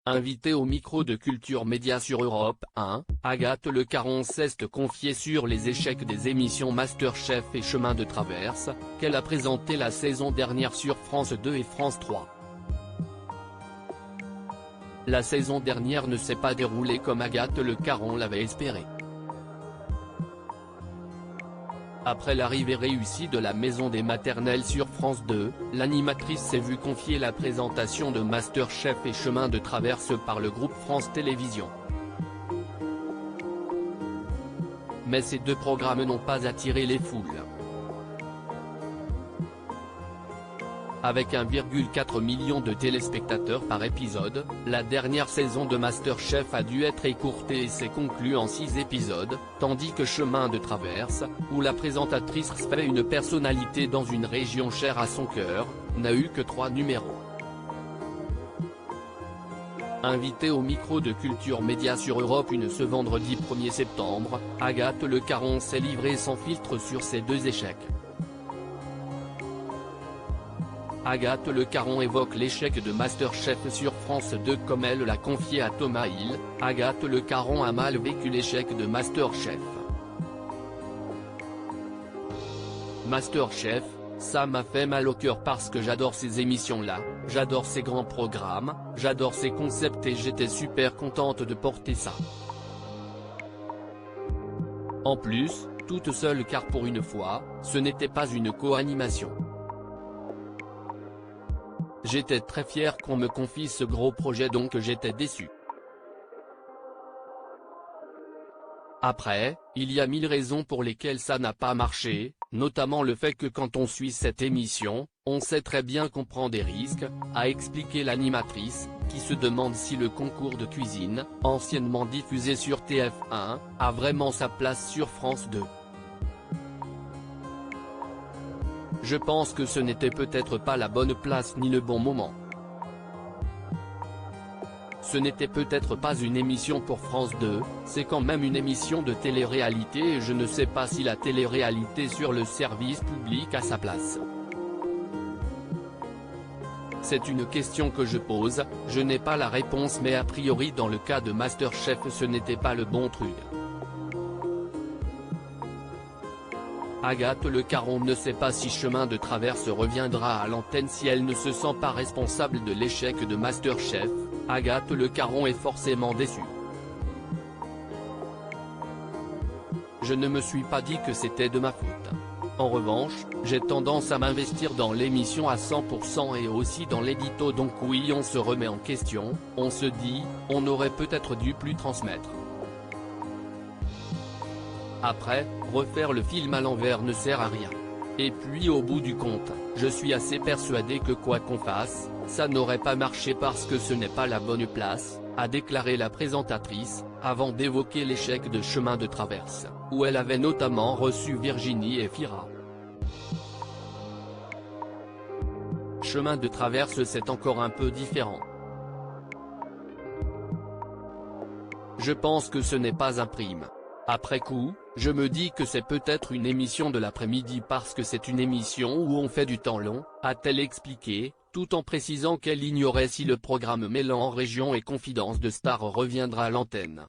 Invitée au micro de Culture Média sur Europe 1, Agathe Le Caron s'est confiée sur les échecs des émissions MasterChef et Chemin de Traverse, qu'elle a présenté la saison dernière sur France 2 et France 3. La saison dernière ne s'est pas déroulée comme Agathe Le Caron l'avait espéré. Après l'arrivée réussie de la Maison des Maternelles sur France 2, l'animatrice s'est vue confier la présentation de MasterChef et Chemin de Traverse par le groupe France Télévisions. Mais ces deux programmes n'ont pas attiré les foules. Avec 1,4 million de téléspectateurs par épisode, la dernière saison de MasterChef a dû être écourtée et s'est conclue en 6 épisodes, tandis que Chemin de Traverse, où la présentatrice fait une personnalité dans une région chère à son cœur, n'a eu que 3 numéros. Invitée au micro de Culture Média sur Europe 1 ce vendredi 1er septembre, Agathe Le Caron s'est livrée sans filtre sur ses deux échecs. Agathe Le Caron évoque l'échec de MasterChef sur France 2 comme elle l'a confié à Thomas Hill. Agathe Le Caron a mal vécu l'échec de MasterChef. MasterChef, ça m'a fait mal au cœur parce que j'adore ces émissions-là, j'adore ces grands programmes, j'adore ces concepts et j'étais super contente de porter ça. En plus, toute seule car pour une fois, ce n'était pas une co-animation. J'étais très fière qu'on me confie ce gros projet donc j'étais déçue. Après, il y a 1000 raisons pour lesquelles ça n'a pas marché, notamment le fait que quand on suit cette émission, on sait très bien qu'on prend des risques, a expliqué l'animatrice, qui se demande si le concours de cuisine, anciennement diffusé sur TF1, a vraiment sa place sur France 2. Je pense que ce n'était peut-être pas la bonne place ni le bon moment. Ce n'était peut-être pas une émission pour France 2, c'est quand même une émission de télé-réalité et je ne sais pas si la télé-réalité sur le service public a sa place. C'est une question que je pose, je n'ai pas la réponse mais a priori dans le cas de MasterChef ce n'était pas le bon truc. Agathe Le Caron ne sait pas si Chemin de Traverse reviendra à l'antenne si elle ne se sent pas responsable de l'échec de MasterChef. Agathe Le Caron est forcément déçue. Je ne me suis pas dit que c'était de ma faute. En revanche, j'ai tendance à m'investir dans l'émission à 100% et aussi dans l'édito donc oui on se remet en question, on se dit, on aurait peut-être dû plus transmettre. Après, refaire le film à l'envers ne sert à rien. Et puis au bout du compte, je suis assez persuadé que quoi qu'on fasse, ça n'aurait pas marché parce que ce n'est pas la bonne place, a déclaré la présentatrice, avant d'évoquer l'échec de Chemin de Traverse, où elle avait notamment reçu Virginie Efira. Chemin de Traverse c'est encore un peu différent. Je pense que ce n'est pas un prime. Après coup, je me dis que c'est peut-être une émission de l'après-midi parce que c'est une émission où on fait du temps long, a-t-elle expliqué, tout en précisant qu'elle ignorait si le programme Mêlant en région et Confidence de Stars reviendra à l'antenne.